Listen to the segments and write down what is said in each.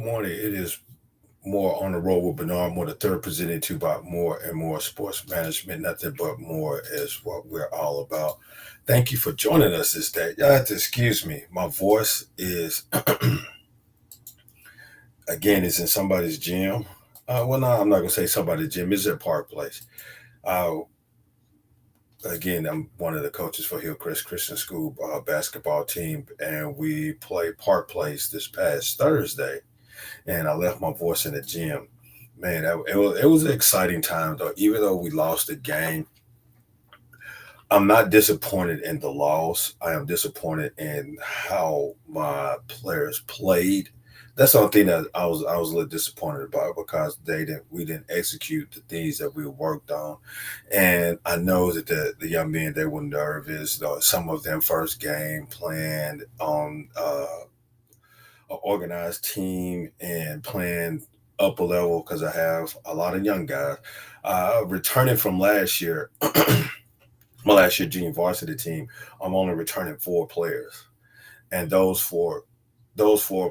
morning. It is more on the road with Bernard Moore, the third presented to you by More and More Sports Management. Nothing but more is what we're all about. Thank you for joining us this day. Y'all have to excuse me. My voice is, again, it's in somebody's gym. Well, no, I'm not going to say somebody's gym. It's at Park Place. Uh, Again, I'm one of the coaches for Hillcrest Christian School basketball team, and we played Park Place this past Thursday. And I left my voice in the gym. Man, it was an exciting time though. Even though we lost the game, I'm not disappointed in the loss. I am disappointed in how my players played. That's the only thing that I was a little disappointed about because we didn't execute the things that we worked on, and I know that the young men they were nervous. Though some of them first game planned on an organized team and playing up a level because I have a lot of young guys. Returning from last year, my last year junior varsity team, I'm only returning four players, and those four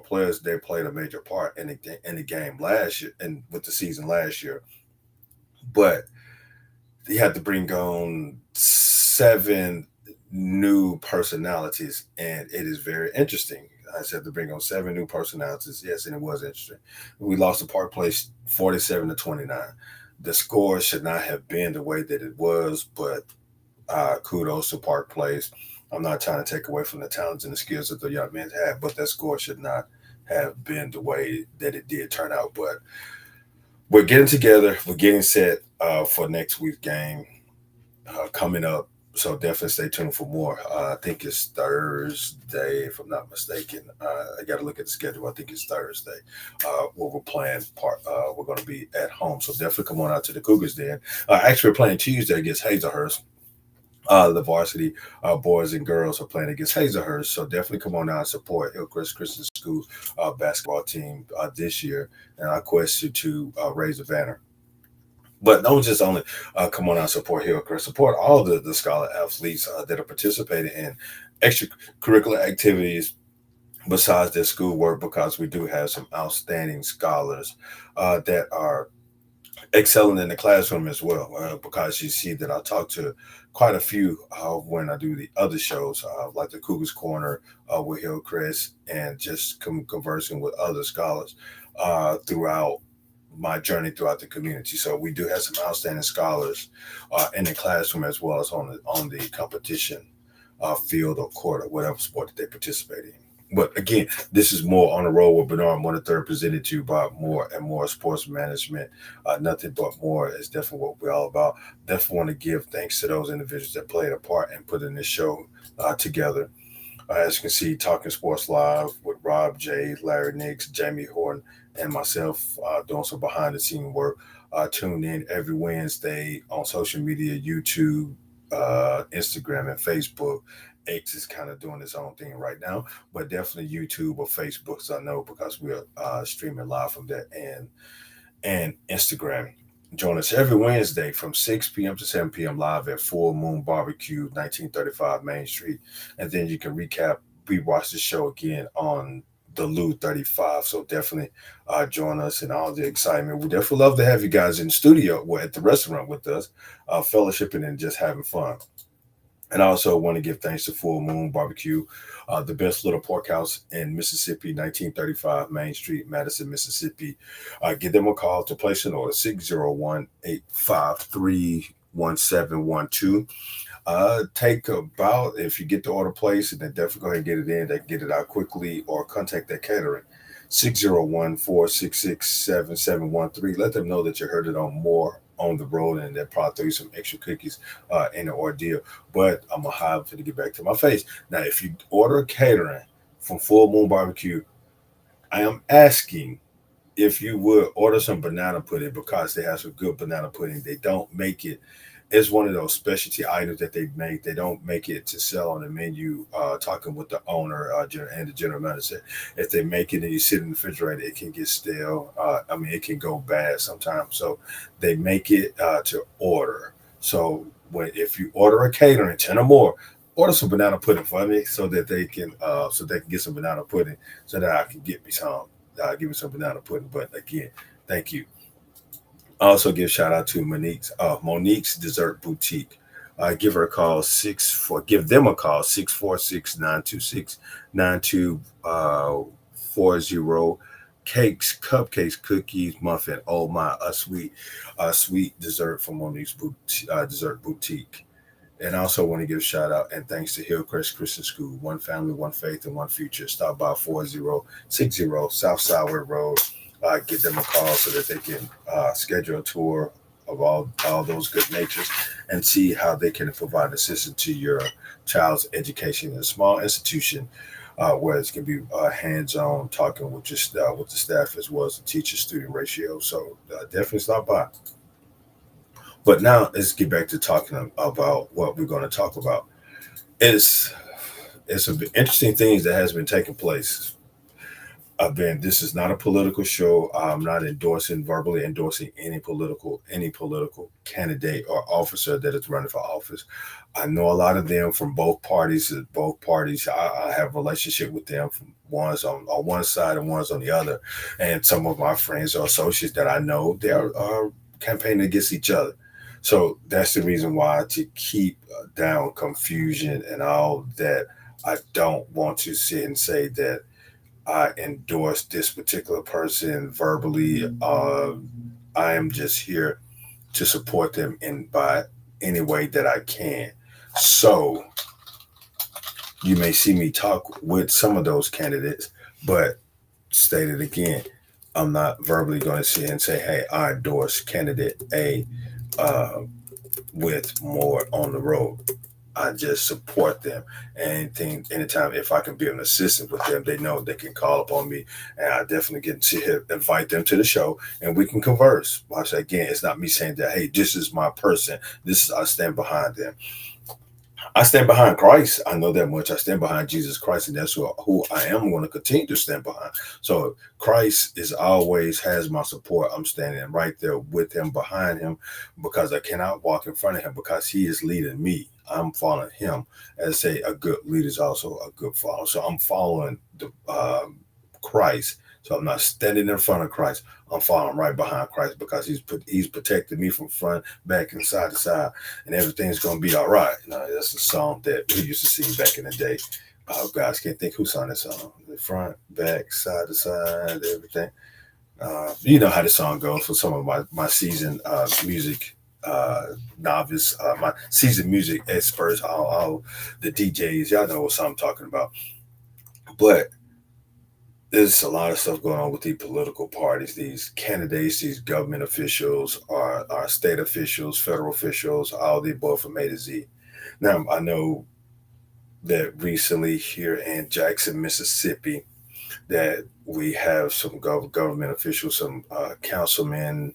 players they played a major part in the game last year and with the season last year. But you had to bring on seven new personalities, and it is very interesting. I said to bring on seven new personalities. Yes, and it was interesting. We lost the Park Place 47-29. The score should not have been the way that it was, but kudos to Park Place. I'm not trying to take away from the talents and the skills that the young men had, but that score should not have been the way that it did turn out. But we're getting together. We're getting set for next week's game coming up. So definitely stay tuned for more. I think it's Thursday, if I'm not mistaken. I got to look at the schedule. I think it's Thursday. Where we're playing part. We're going to be at home, so definitely come on out to the Cougars. Then, actually, we're playing Tuesday against Hazelhurst. The varsity boys and girls are playing against Hazelhurst, so definitely come on out and support Hillcrest Christian School basketball team this year. And I request you to raise the banner. But don't just only come on out and support Hillcrest. Support all the scholar athletes that are participating in extracurricular activities besides their schoolwork because we do have some outstanding scholars that are excelling in the classroom as well. Because you see that I talk to quite a few when I do the other shows, like the Cougars Corner with Hillcrest, and just conversing with other scholars throughout my journey throughout the community. So we do have some outstanding scholars in the classroom as well as on the competition field or court or whatever sport that they participate in. But again, this is more on the road with Bernard One Third, presented to you by More and More Sports Management. Nothing but more is definitely what we're all about. Definitely want to give thanks to those individuals that played a part in putting this show together. As you can see, Talking Sports Live with Rob J, Larry Nix, Jamie Horton, and myself doing some behind the scene work. Tune in every Wednesday on social media, YouTube, Instagram, and Facebook. X is kind of doing its own thing right now, but definitely YouTube or Facebook, so I know because we're streaming live from that and Instagram. Join us every Wednesday from 6 p.m. to 7 p.m. live at Full Moon Barbecue, 1935 Main Street. And then you can rewatch the show again on the Lou 35. So definitely join us in all the excitement. We definitely love to have you guys in the studio or at the restaurant with us, fellowshipping and just having fun. And I also want to give thanks to Full Moon Barbecue, the best little pork house in Mississippi, 1935 Main Street, Madison, Mississippi. Give them a call to place an order, 601-853-1712. Take about, if you get the order placed, and then definitely go ahead and get it in, they can get it out quickly, or contact their catering. 601-466-7713. Let them know that you heard it on More on the road, and they'll probably throw you some extra cookies in the ordeal. But I'm gonna hide for to get back to my face. Now, if you order catering from Full Moon Barbecue, I am asking if you would order some banana pudding because they have some good banana pudding. They don't make it. It's one of those specialty items that they make. They don't make it to sell on the menu. Talking with the owner and the general manager, if they make it and you sit in the refrigerator, it can get stale. I mean, it can go bad sometimes. So they make it to order. So if you order a catering 10 or more, order some banana pudding for me so that they can get some banana pudding so that I can get me some. give me some banana pudding. But again, thank you. I also give shout out to Monique's Dessert Boutique. Give her a call give them a call 646-926-9240. Cakes, cupcakes, cookies, muffin. Oh my, a sweet dessert from Dessert Boutique. And I also want to give a shout out and thanks to Hillcrest Christian School, one family, one faith, and one future. Stop by 4060 South Southwood Road. Give them a call so that they can schedule a tour of all those good natures and see how they can provide assistance to your child's education in a small institution where it can be hands-on talking with the staff as well as the teacher-student ratio. So definitely stop by. But now let's get back to talking about what we're going to talk about. It's some interesting things that has been taking place. This is not a political show. I'm not verbally endorsing any political candidate or officer that is running for office. I know a lot of them from both parties. I have a relationship with them. From one's on one side and one's on the other, and some of my friends or associates that I know they are campaigning against each other. So that's the reason why to keep down confusion and all that. I don't want to sit and say that I endorse this particular person verbally. I am just here to support them in by any way that I can. So you may see me talk with some of those candidates, but stated again, I'm not verbally going to sit and say, "Hey, I endorse candidate A uh, with more on the road." I just support them. Anytime if I can be an assistant with them, they know they can call upon me, and I definitely get to invite them to the show, and we can converse. Watch again, it's not me saying that, hey, this is my person. I stand behind them. I stand behind Christ. I know that much. I stand behind Jesus Christ, and that's who I am going to continue to stand behind. So Christ is always has my support. I'm standing right there with him, behind him, because I cannot walk in front of him because he is leading me. I'm following him. As I say, a good leader is also a good follower. So I'm following the Christ. So I'm not standing in front of Christ. I'm following right behind Christ because he's protected me from front, back, and side to side, and everything's gonna be all right. Now, that's a song that we used to sing back in the day. Oh guys, can't think who sung that song. The front, back, side to side, everything. You know how the song goes for some of my seasoned music novice, my seasoned music experts, all the DJs. Y'all know what song I'm talking about. But there's a lot of stuff going on with these political parties, these candidates, these government officials, our state officials, federal officials, all the above from A to Z. Now, I know that recently here in Jackson, Mississippi, that we have some government officials, some councilmen,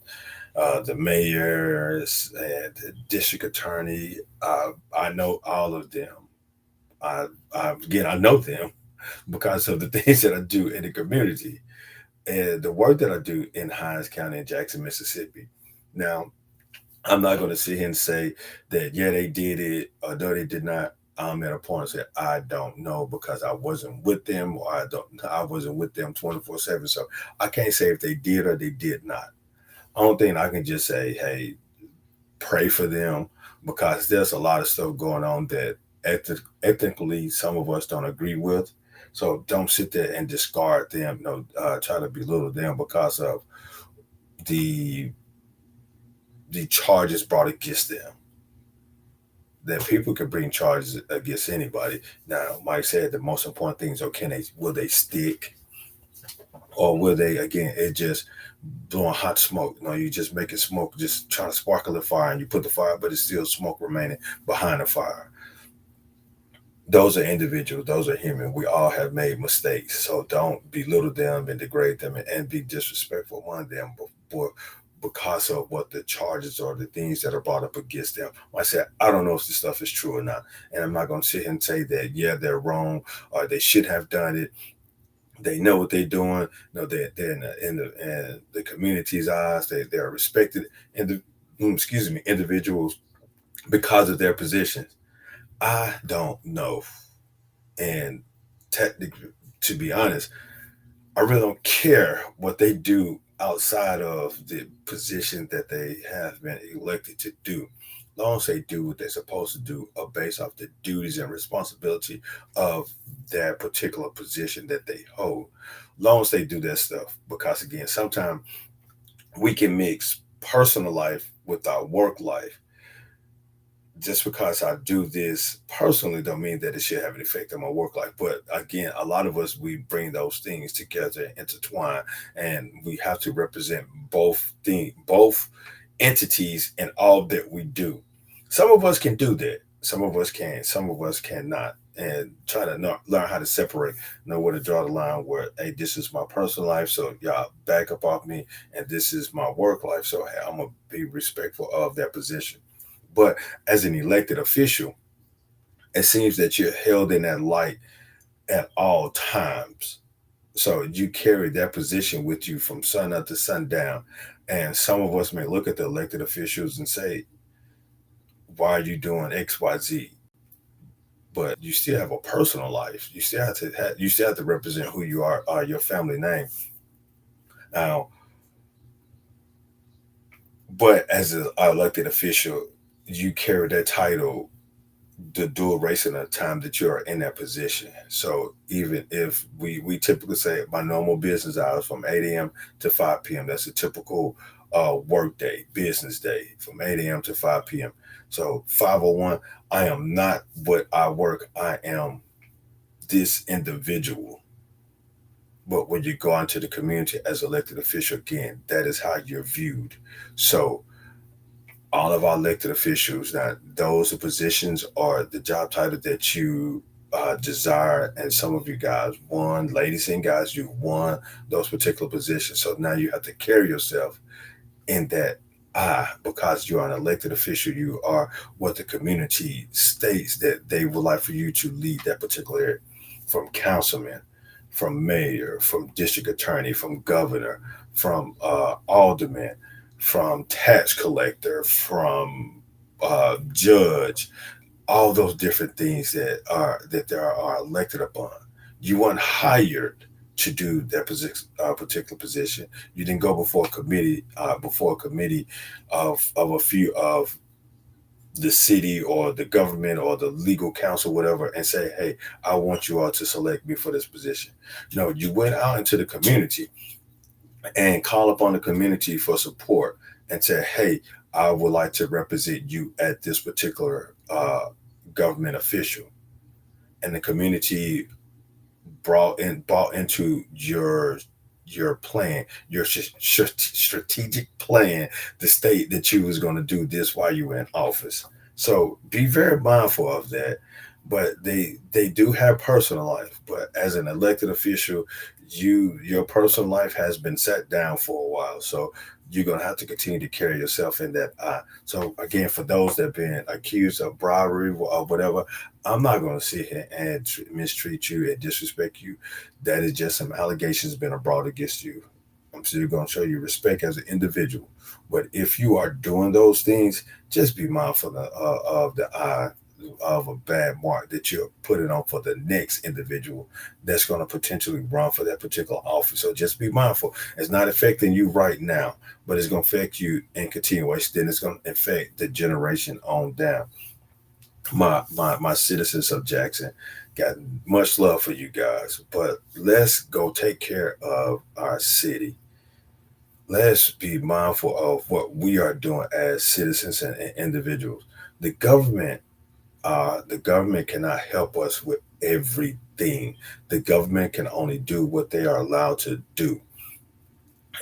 the mayors, and the district attorney. I know all of them. Again, I know them because of the things that I do in the community and the work that I do in Hinds County in Jackson, Mississippi. Now, I'm not going to sit here and say that, yeah, they did it or no, they did not. I'm at a point and say, I don't know because I wasn't with them or I wasn't with them 24/7. So I can't say if they did or they did not. I don't think I can just say, hey, pray for them because there's a lot of stuff going on that ethically some of us don't agree with. So don't sit there and discard them, try to belittle them because of the the charges brought against them. That people can bring charges against anybody. Now, Mike said the most important thing is, will they stick, or will they again? It just blowing hot smoke. You just making smoke, just trying to sparkle the fire, and you put the fire, but it's still smoke remaining behind the fire. Those are individuals. Those are human. We all have made mistakes. So don't belittle them and degrade them and be disrespectful among them because of what the charges or the things that are brought up against them. Like I said, I don't know if this stuff is true or not. And I'm not going to sit here and say that, yeah, they're wrong or they should have done it. They know what they're doing. They're in the community's eyes. They are respected individuals because of their positions. I don't know. And technically, to be honest, I really don't care what they do outside of the position that they have been elected to do. Long as they do what they're supposed to do, based off the duties and responsibility of that particular position that they hold. Long as they do that stuff, because again, sometimes we can mix personal life with our work life. Just because I do this personally don't mean that it should have an effect on my work life. But again, a lot of us, we bring those things together, intertwine, and we have to represent both entities in all that we do. Some of us can do that. Some of us can. Some of us cannot. And try to learn how to separate, know where to draw the line. Where, hey, this is my personal life, so y'all back up off me, and this is my work life, so hey, I'm gonna be respectful of that position. But as an elected official, it seems that you're held in that light at all times. So you carry that position with you from sun up to sundown. And some of us may look at the elected officials and say, why are you doing XYZ? But you still have a personal life. You still have to represent who you are your family name. Now, but as an elected official, you carry that title the duration of time that you are in that position. So even if we typically say my normal business hours from 8 a.m. to 5 p.m. That's a typical work day, business day from 8 a.m. to 5 p.m. So 501, I am not what I work. I am this individual. But when you go out into the community as elected official, again, that is how you're viewed. So all of our elected officials, now those are positions or the job title that you desire, and some of you guys won, ladies and guys, you won those particular positions. So now you have to carry yourself in that because you are an elected official, you are what the community states that they would like for you to lead that particular area, from councilman, from mayor, from district attorney, from governor, from alderman, from tax collector, from judge, all those different things that there are elected upon. You weren't hired to do that particular position. You didn't go before a committee of a few of the city or the government or the legal counsel, whatever, and say, "Hey, I want you all to select me for this position." No, you went out into the community and call upon the community for support and say, "Hey, I would like to represent you at this particular government official," and the community bought into your plan, your strategic plan, to state that you was going to do this while you were in office. So be very mindful of that. But they do have personal life. But as an elected official, your personal life has been set down for a while. So you're gonna have to continue to carry yourself in that eye. So again, for those that have been accused of bribery or whatever, I'm not going to sit here and mistreat you and disrespect you. That is just some allegations been brought against you. I'm still going to show you respect as an individual. But if you are doing those things, just be mindful of the eye of a bad mark that you're putting on for the next individual that's going to potentially run for that particular office. So just be mindful. It's not affecting you right now, but it's going to affect you in continuation. Then it's going to affect the generation on down. My citizens of Jackson, got much love for you guys, but let's go take care of our city. Let's be mindful of what we are doing as citizens and individuals. The government, the government cannot help us with everything. The government can only do what they are allowed to do.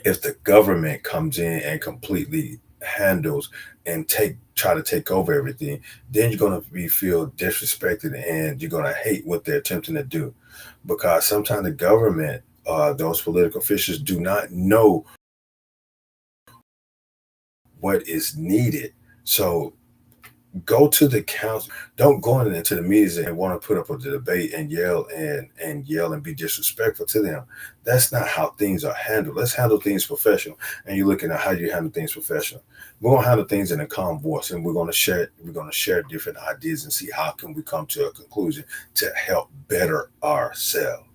If the government comes in and completely handles and try to take over everything, then you're gonna be feel disrespected and you're gonna hate what they're attempting to do. Because sometimes the government, those political officials do not know what is needed. So go to the council. Don't go into the meetings and want to put up a debate and yell and be disrespectful to them. That's not how things are handled. Let's handle things professional. And you're looking at how you handle things professional. We're gonna handle things in a calm voice, and we're gonna share different ideas and see how can we come to a conclusion to help better ourselves.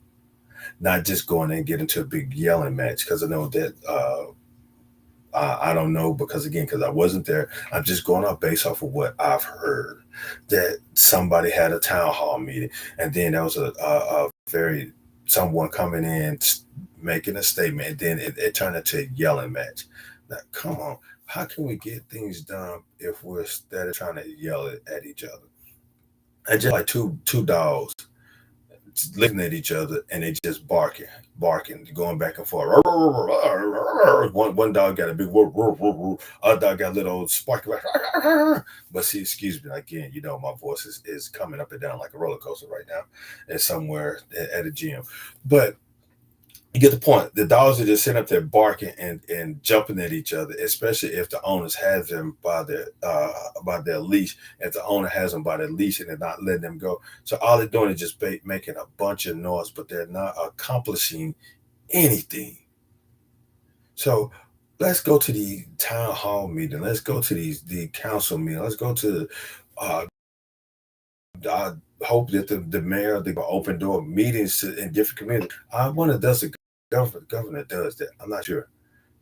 not just going and get into a big yelling match. Because I know that I don't know because again, because I wasn't there. I'm just going off based off of what I've heard that somebody had a town hall meeting, and then there was a very someone coming in making a statement, and then it turned into a yelling match. Now, come on, how can we get things done if we're instead of trying to yell at each other? I just like two dogs looking at each other and they just barking, going back and forth. One dog got a big other dog got a little old sparky like, but see, excuse me, again, my voice is coming up and down like a roller coaster right now and somewhere at a gym. But you get the point. The dogs are just sitting up there barking and jumping at each other, especially if the owners have them by their leash. If the owner has them by their leash and they're not letting them go, so all they're doing is just making a bunch of noise, but they're not accomplishing anything. So let's go to the town hall meeting. Let's go to the council meeting. Let's go to uh, I hope that the mayor, the open door meetings in different communities. I wonder does the governor does that. I'm not sure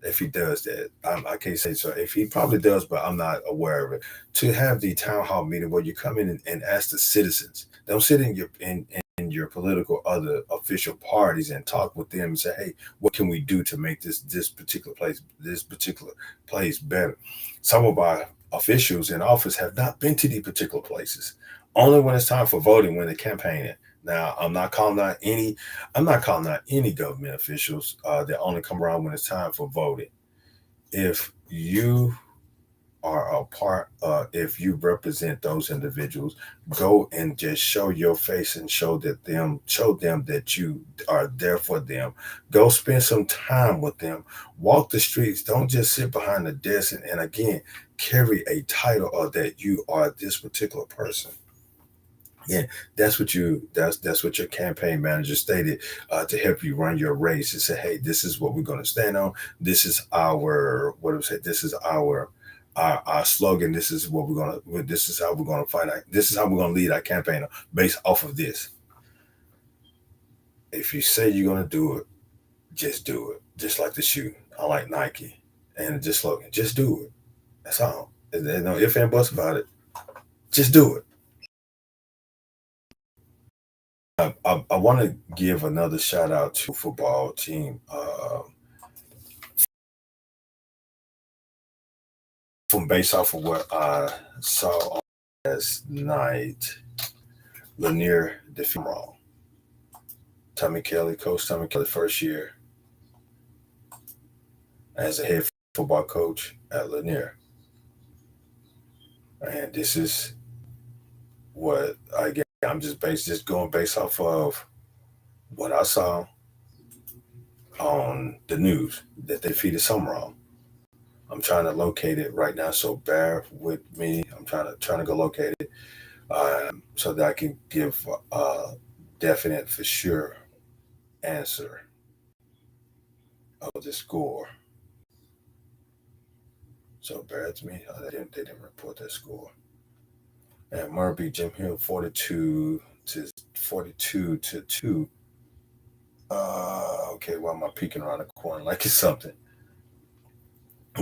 if he does that. I can't say so. If he probably does, but I'm not aware of it. To have the town hall meeting where you come in and ask the citizens, don't sit in your political other official parties and talk with them and say, hey, what can we do to make this particular place better? Some of our officials in office have not been to these particular places. Only when it's time for voting, when they're campaigning. Now, I'm not calling out any government officials that only come around when it's time for voting. If you are a part, if you represent those individuals, go and just show your face and show them that you are there for them. Go spend some time with them. Walk the streets. Don't just sit behind the desk and again carry a title or that you are this particular person. Yeah, that's what your campaign manager stated to help you run your race. And say, hey, this is what we're going to stand on. This is our what do we say? This is our slogan. This is what we're gonna. This is how we're gonna fight. This is how we're gonna lead our campaign based off of this. If you say you're gonna do it, just do it. Just like the shoe. I like Nike and just slogan. Just do it. That's all. There's no if and buts about it. Just do it. I want to give another shout out to football team from based off of what I saw last night. Lanier defeated wrong. Tommy Kelly, Coach Tommy Kelly, first year as a head football coach at Lanier, and this is what I get. I'm just going based off of what I saw on the news that they defeated some wrong. I'm trying to locate it right now, so bear with me. I'm trying to go locate it so that I can give a definite for sure answer of the score. So bear with me. They didn't report that score. And Murray beat Jim Hill 42 to 2. Okay, why am I peeking around the corner like it's something?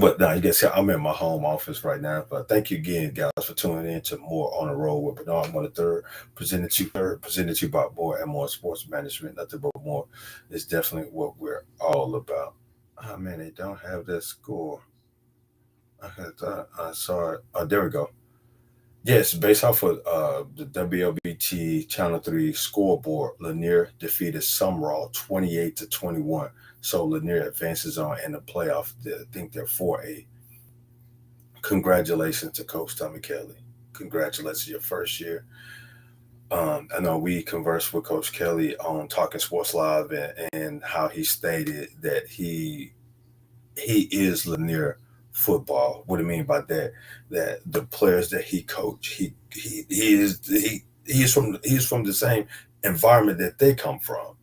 But now you guys see I'm in my home office right now. But thank you again, guys, for tuning in to More on the Road with Bernard One Third, presented to you by More and More Sports Management. Nothing but more is definitely what we're all about. Oh man, they don't have that score. I saw it. Oh, there we go. Yes, based off of the WLBT Channel 3 scoreboard, Lanier defeated Sumrall 28-21. So Lanier advances on in the playoff. I think they're 4A. Congratulations to Coach Tommy Kelly. Congratulations your first year. I know we conversed with Coach Kelly on Talking Sports Live and how he stated that he is Lanier football. What do I mean by that? That the players that he coached, he is from the same environment that they come from.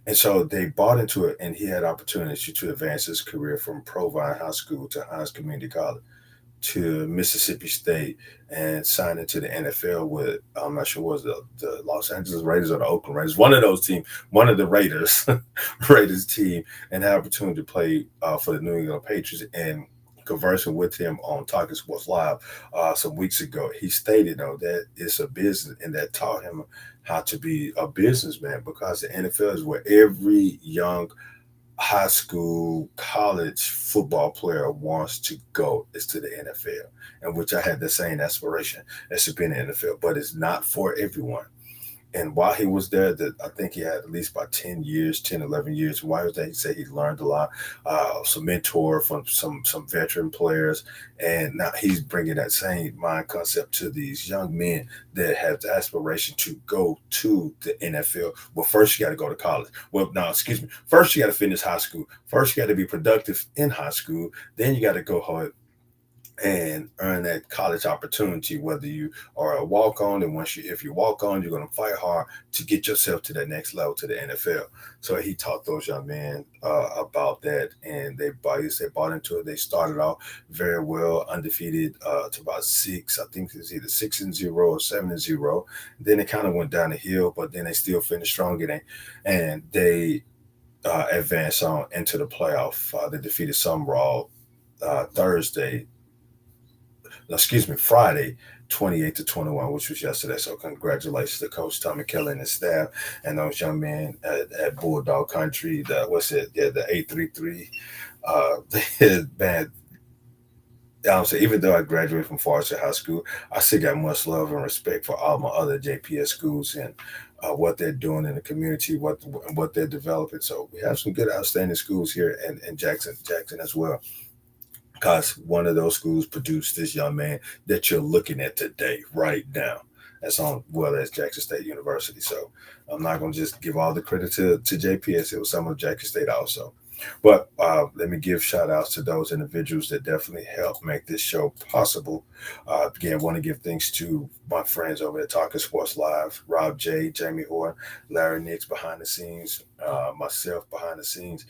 And so they bought into it, and he had opportunity to advance his career from Provine High School to Hines Community College. to Mississippi State and signed into the NFL with, I'm not sure, was the Los Angeles Raiders or the Oakland Raiders, one of those teams, one of the Raiders, Raiders team, and had opportunity to play for the New England Patriots. And conversing with him on Talking Sports Live some weeks ago, he stated though that it's a business, and that taught him how to be a businessman, because the NFL is where every young high school, college football player wants to go, is to the NFL, and which I had the same aspiration as to be in the NFL, but it's not for everyone. And while he was there, that I think he had at least about 10 years, 10, 11 years. While he was there, he said he learned a lot, some mentor from some veteran players. And now he's bringing that same mind concept to these young men that have the aspiration to go to the NFL. Well, first you got to go to college. Well, no, excuse me. First you got to finish high school. First you got to be productive in high school. Then you got to go hard and earn that college opportunity, whether you are a walk on, and if you walk on, you're going to fight hard to get yourself to that next level, to the NFL. So he taught those young men about that, and they bought into it. They started off very well, undefeated to about six. I think it's either 6-0 or 7-0. Then it kind of went down the hill, but then they still finished strong, and they advanced on into the playoff. They defeated Summerall Thursday, excuse me, Friday, 28-21, which was yesterday. So congratulations to Coach Tommy Kelly and his staff, and those young men at Bulldog Country. The 833. Man, honestly, even though I graduated from Forest High School, I still got much love and respect for all my other JPS schools, and what they're doing in the community, what they're developing. So we have some good, outstanding schools here in Jackson as well, because one of those schools produced this young man that you're looking at today, right now. That's on, well, as Jackson State University. So I'm not going to just give all the credit to JPS. It was some of Jackson State also. But let me give shout outs to those individuals that definitely helped make this show possible. Again, want to give thanks to my friends over at Talking Sports Live, Rob J, Jamie Horn, Larry Nix behind the scenes, myself behind the scenes.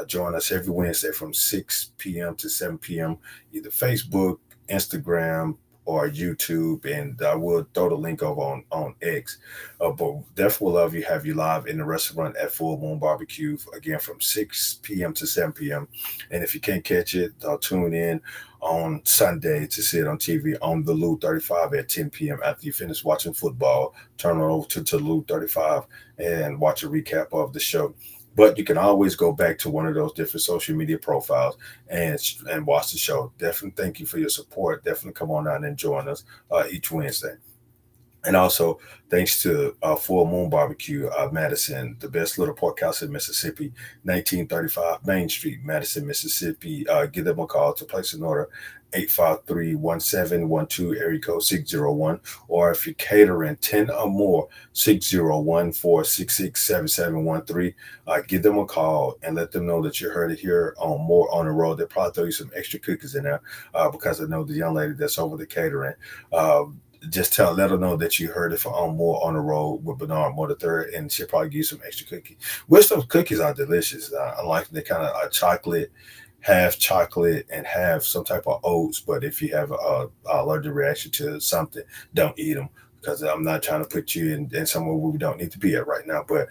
Join us every Wednesday from 6 p.m. to 7 p.m., either Facebook, Instagram, or YouTube, and I will throw the link over on X. But definitely love you, have you live in the restaurant at Full Moon Barbecue, again from 6 p.m. to 7 p.m. And if you can't catch it, tune in on Sunday to see it on TV on the Lou 35 at 10 p.m. After you finish watching football, turn it over to Lou 35 and watch a recap of the show. But you can always go back to one of those different social media profiles and watch the show. Definitely thank you for your support. Definitely come on out and join us each Wednesday. And also, thanks to Full Moon Barbecue, Madison, the best little porkhouse in Mississippi, 1935 Main Street, Madison, Mississippi. Give them a call to place an order, 853-1712, area code 601. Or if you're catering 10 or more, 601-466-7713. Give them a call and let them know that you heard it here on More on the Road. They'll probably throw you some extra cookies in there because I know the young lady that's over the catering. Just let her know that you heard it for on More on the Road with Bernard Moore the third, and she'll probably give you some extra cookie. Which those cookies are delicious. I like they kind of chocolate, half chocolate and have some type of oats. But if you have a allergic reaction to something, don't eat them, because I'm not trying to put you in somewhere where we don't need to be at right now. But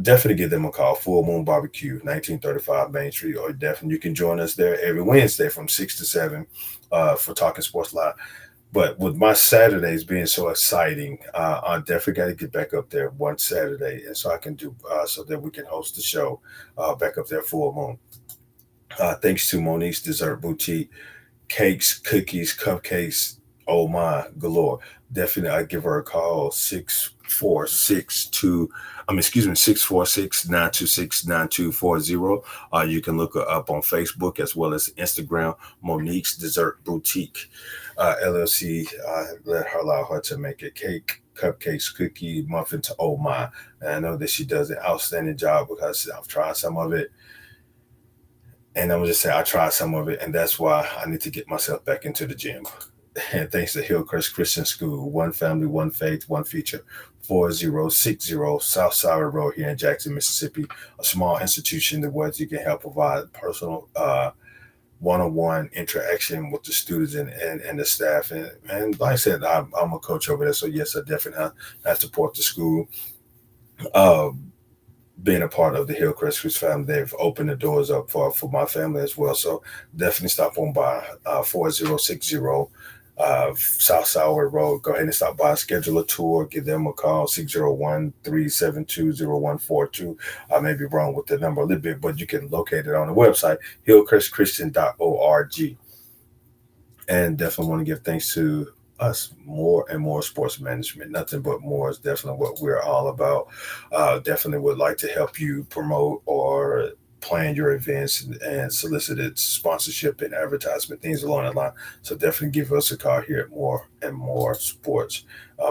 definitely give them a call. Full Moon Barbecue, 1935 Main Street, or definitely you can join us there every Wednesday from 6 to 7 for Talking Sports Live. But with my Saturdays being so exciting, I definitely got to get back up there one Saturday, and so I can do so that we can host the show back up there Full Moon. Thanks to Monique's Dessert Boutique, cakes, cookies, cupcakes, oh my, galore. Definitely, I give her a call, 646-926-9240. You can look her up on Facebook as well as Instagram, Monique's Dessert Boutique, LLC. Allow her to make a cake, cupcakes, cookie, muffin to oh my. And I know that she does an outstanding job because I've tried some of it. And I'm just saying, I tried some of it, and that's why I need to get myself back into the gym. And thanks to Hillcrest Christian School, one family, one faith, one future, 4060 South Side Road here in Jackson, Mississippi, a small institution that you can help provide personal one-on-one interaction with the students and the staff. And like I said, I'm a coach over there, so yes, I definitely have to support the school. Uh, Being a part of the Hillcrest Christian family, they've opened the doors up for my family as well. So definitely stop on by 4060 South Sourwood Road. Go ahead and stop by, schedule a tour, give them a call, 601-372-0142. I may be wrong with the number a little bit, but you can locate it on the website, hillcrestchristian.org. And definitely want to give thanks to us. More and more sports management, nothing but more is definitely what we're all about. Definitely would like to help you promote or plan your events and solicited sponsorship and advertisement, things along that line. So definitely give us a call here at More and More Sports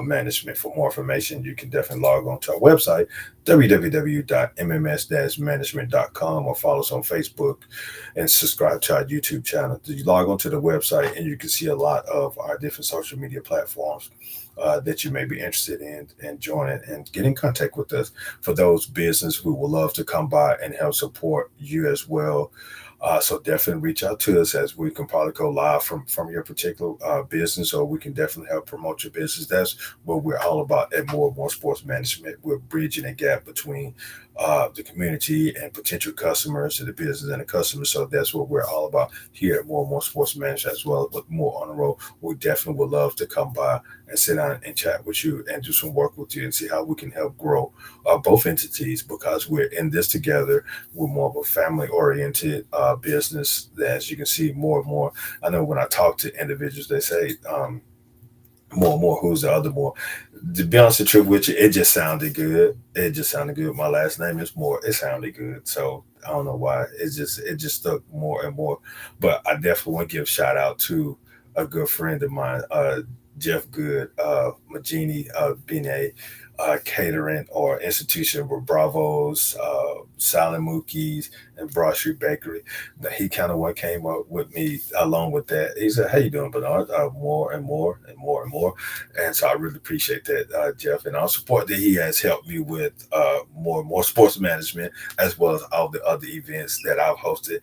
Management. For more information, you can definitely log on to our website, www.mms-management.com, or follow us on Facebook and subscribe to our YouTube channel. You log onto the website and you can see a lot of our different social media platforms that you may be interested in and joining and get in contact with us. For those business, we would love to come by and help support you as well. So definitely reach out to us, as we can probably go live from your particular business, or we can definitely help promote your business. That's what we're all about at More and More Sports Management. We're bridging a gap between the community and potential customers, and the business and the customers. So that's what we're all about here at More and More Sports Management, as well with More on the Road. We definitely would love to come by and sit down and chat with you and do some work with you and see how we can help grow both entities, because we're in this together. We're more of a family oriented business. As you can see, more and more, I know when I talk to individuals, they say, more and more, who's the other more? To be honest with you, it just sounded good. It just sounded good. My last name is More. It sounded good. So I don't know why. It just stuck more and more. But I definitely want to give a shout out to a good friend of mine, Jeff Good, Magini, Bine, catering or institution with Bravos, Silent Mookie's, and Broad Street Bakery. He kind of what came up with me along with that. He said, "How you doing, Bernard? More and more and more and more." And so I really appreciate that, Jeff, and our support that he has helped me with more and more sports management, as well as all the other events that I've hosted.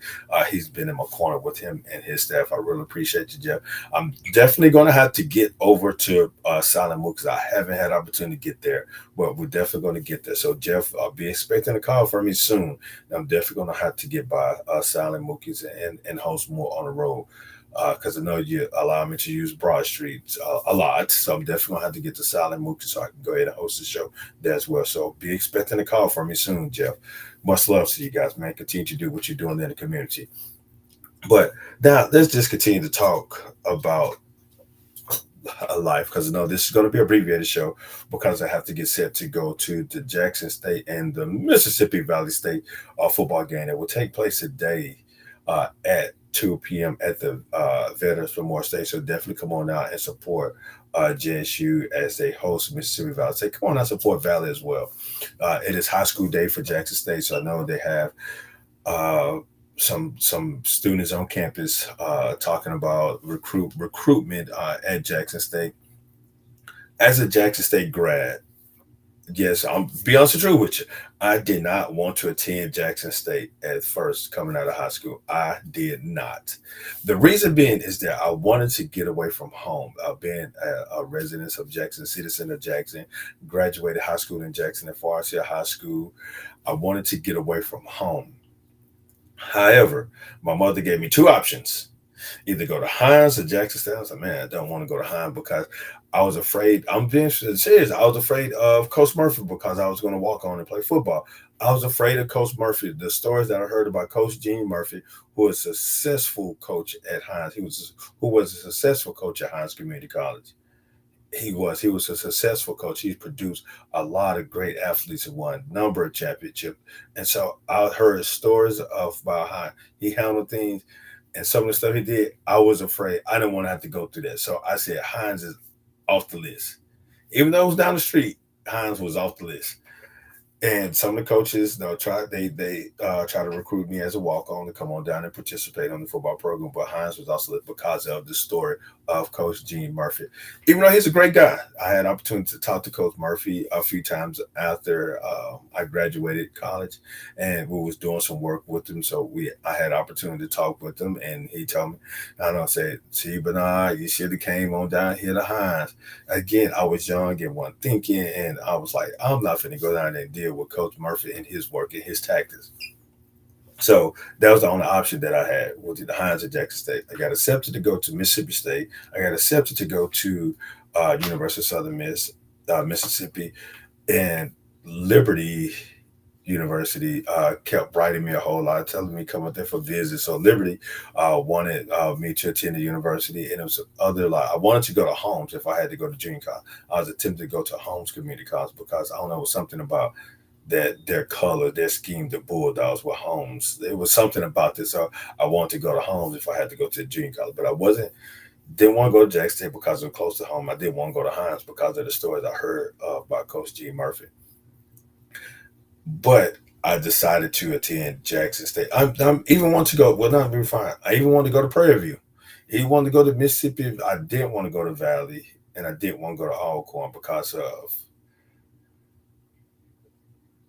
He's been in my corner with him and his staff. I really appreciate you, Jeff. I'm definitely going to have to get over to Silent Mook, because I haven't had opportunity to get there, but we're definitely going to get there. So, Jeff, I'll be expecting a call from me soon. I'm definitely going to have to get by Silent Mookies and host More on the Road, because I know you allow me to use Broad Street a lot. So I'm definitely going to have to get to Silent Mookies so I can go ahead and host the show there as well. So be expecting a call from me soon, Jeff. Much love to you guys, man. Continue to do what you're doing in the community. But now let's just continue to talk about a life, because I know this is going to be an abbreviated show, because I have to get set to go to the Jackson State and the Mississippi Valley State football game that will take place today at 2 p.m. at the Veterans Memorial State. So definitely come on out and support JSU as they host Mississippi Valley State. Come on out, support Valley as well. It is high school day for Jackson State, so I know they have uh, some students on campus talking about recruitment at Jackson State. As a Jackson State grad, yes, I'm be honest with you. I did not want to attend Jackson State at first coming out of high school. I did not. The reason being is that I wanted to get away from home. I've been a resident of Jackson, citizen of Jackson, graduated high school in Jackson and Forsyth High School. I wanted to get away from home. However, my mother gave me two options: either go to Hines or Jackson State. I was like, man, I don't want to go to Hines, because I was afraid. I'm being serious. I was afraid of Coach Murphy, because I was going to walk on and play football. I was afraid of Coach Murphy. The stories that I heard about Coach Gene Murphy, who was a successful coach at Hines. Who was a successful coach at Hines Community College. He was a successful coach. He's produced a lot of great athletes and won a number of championships. And so I heard stories of about how he handled things and some of the stuff he did. I was afraid. I didn't want to have to go through that. So I said Hines is off the list. Even though it was down the street, Hines was off the list. And some of the coaches, they try to recruit me as a walk on to come on down and participate on the football program. But Hines was also because of the story of Coach Gene Murphy. Even though he's a great guy, I had opportunity to talk to Coach Murphy a few times after I graduated college, and we was doing some work with him. So I had opportunity to talk with him, and he told me, I don't say, see, Bernard, you should have came on down here to Hines. Again, I was young and wasn't thinking, and I was like, I'm not finna go down there and deal with Coach Murphy and his work and his tactics. So that was the only option that I had was the Hines at Jackson State. I got accepted to go to Mississippi State. I got accepted to go to University of Southern Mississippi, and Liberty University kept writing me a whole lot, telling me come up there for visits. So Liberty wanted me to attend the university, and it was other like I wanted to go to Holmes if I had to go to junior college. I was attempting to go to Holmes Community College because I don't know, it was something about that their color, their scheme, the Bulldogs were Holmes. There was something about this. So I wanted to go to Holmes if I had to go to junior college, but I didn't want to go to Jackson State because it was close to home. I didn't want to go to Hines because of the stories I heard about Coach G. Murphy. But I decided to attend Jackson State. I'm even want to go. Well, not very fine. I even wanted to go to Prairie View. He wanted to go to Mississippi. I didn't want to go to Valley, and I didn't want to go to Alcorn because of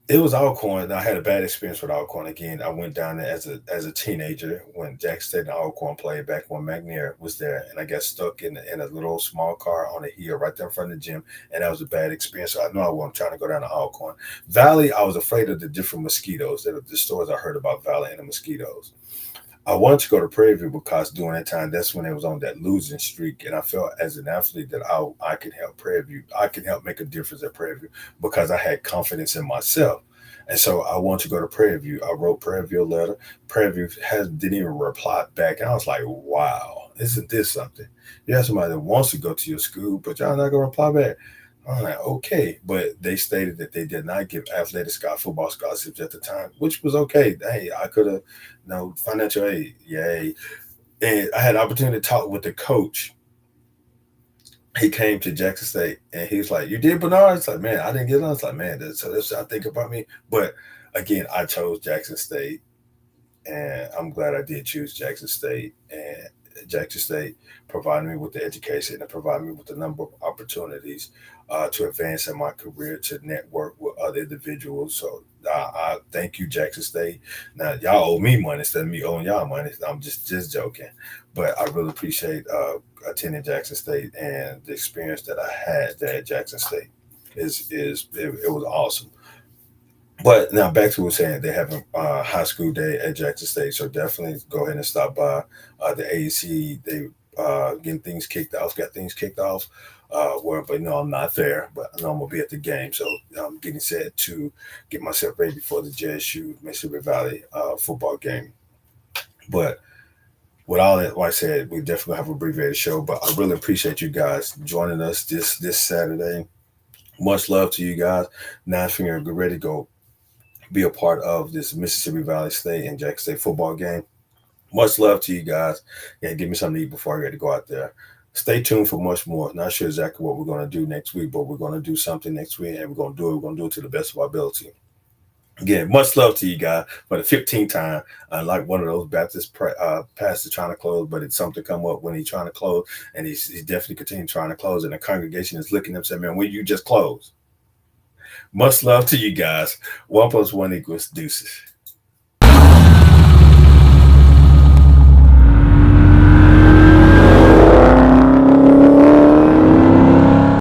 it was Alcorn. I had a bad experience with Alcorn again. I went down there as a teenager when Jackson State and Alcorn played back when McNair was there, and I got stuck in a little small car on a hill right there in front of the gym, and that was a bad experience. So I know I wasn't trying to go down to Alcorn. Valley, I was afraid of the different mosquitoes. The stories I heard about Valley and the mosquitoes. I wanted to go to Prairie View because during that time, that's when it was on that losing streak, and I felt as an athlete that I can help Prairie View. I can help make a difference at Prairie View because I had confidence in myself. And so I wanted to go to Prairie View. I wrote Prairie View a letter. Prairie View didn't even reply back, and I was like, "Wow, isn't this something?" You have somebody that wants to go to your school, but y'all not gonna reply back. I'm like, okay, but they stated that they did not give athletic football scholarships at the time, which was okay. Hey, I could have, financial aid, yay. And I had the opportunity to talk with the coach. He came to Jackson State, and he was like, "You did, Bernard?" It's like, man, I didn't get it. I was like, man, that's what I think about me. But again, I chose Jackson State, and I'm glad I did choose Jackson State. And Jackson State provided me with the education and provided me with a number of opportunities to advance in my career, to network with other individuals. So I thank you, Jackson State. Now y'all owe me money instead of me owing y'all money. I'm just joking, but I really appreciate attending Jackson State, and the experience that I had there at Jackson State it was awesome. But now back to what we're saying, they have a high school day at Jackson State, so definitely go ahead and stop by the AEC. They getting things kicked off, got things kicked off. But no, I'm not there, but I know I'm gonna be at the game, so I'm getting set to get myself ready for the JSU Mississippi Valley football game. But with all that, like I said, we definitely have a abbreviated show. But I really appreciate you guys joining us this Saturday. Much love to you guys. Now, if you're ready to go be a part of this Mississippi Valley State and Jackson State football game. Much love to you guys. Yeah, give me something to eat before I get to go out there. Stay tuned for much more. Not sure exactly what we're going to do next week, but we're going to do something next week, and we're going to do it. We're going to do it to the best of our ability. Again, much love to you guys for the 15th time. Like one of those Baptist pastors trying to close, but it's something come up when he's trying to close, and he's definitely continuing trying to close, and the congregation is looking at him saying, man, when you just close. Much love to you guys. 1 + 1 = deuces.